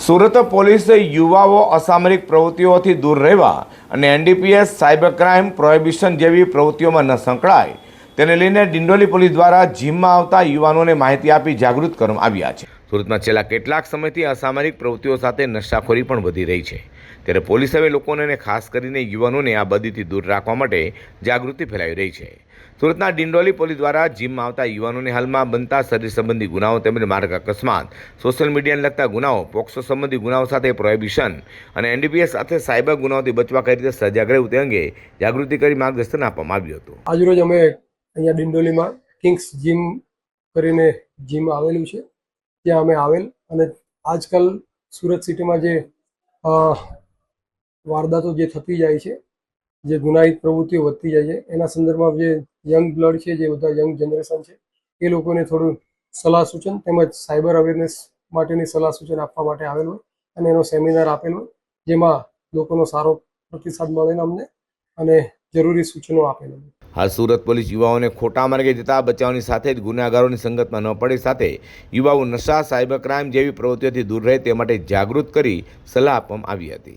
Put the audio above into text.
સુરત પોલીસે યુવાઓ અસામરિક પ્રવૃત્તિઓથી દૂર રહેવા અને એનડીપીએસ સાયબર ક્રાઇમ પ્રોહિબિશન જેવી પ્રવૃત્તિઓમાં ન સંકળાય તેને લઈને ડિંડોલી પોલીસ દ્વારા જીમમાં આવતા યુવાનોને માહિતી આપી જાગૃત કરવામાં આવ્યા છે। સુરતમાં છેલ્લા કેટલાક સમયથી અસામરિક પ્રવૃત્તિઓ સાથે નશાખોરી પણ વધી રહી છે, ત્યારે પોલીસ હવે લોકોને ખાસ કરીને યુવાનોને આ બદીથી દૂર રાખવા માટે જાગૃતિ ફેલાવી રહી છે। સુરતના ડિંડોલી પોલીસ દ્વારા જીમમાં આવતા યુવાનોને હાલમાં બનતા શરીર સંબંધી ગુનાઓ તેમજ માર્ગ અકસ્માત, સોશિયલ મીડિયાને લગતા ગુનાઓ, પોક્સો સંબંધી ગુનાઓ સાથે પ્રોહિબિશન અને એનડીપીએસ સાથે સાયબર ગુનાઓથી બચવા કઈ રીતે સજાગ રહેવું તે અંગે જાગૃતિ કરી માર્ગદર્શન આપવામાં આવ્યું હતું। આજરોજ અમે અહીંયા ડિંડોલીમાં કિંગ્સ જીમ કરીને જીમ આવેલું છે, ત્યાં અમે આવેલ અને આજકાલ સુરત સિટીમાં જે વારદાતો જે થતી જાય છે, જે ગુનાહિત પ્રવૃત્તિઓ વધતી જાય છે, એના સંદર્ભમાં જે યંગ બ્લડ છે, જે બધા યંગ જનરેશન છે, એ લોકોને થોડું સલાહ સૂચન તેમજ સાયબર અવેરનેસ માટેની સલાહ સૂચન આપવા માટે આવેલ હોય અને એનો સેમિનાર આપેલ હોય, જેમાં લોકોનો સારો પ્રતિસાદ મળેલ અમને અને જરૂરી સૂચનો આપેલ હોય। હાલ સુરત પોલીસ યુવાઓને ખોટા માર્ગે જતા બચાવવાની સાથે જ ગુનેગારોની સંગતમાં ન પડે સાથે યુવાઓ નશા, સાયબર ક્રાઇમ જેવી પ્રવૃત્તિઓથી દૂર રહે તે માટે જાગૃત કરી સલાહ આપવામાં આવી હતી।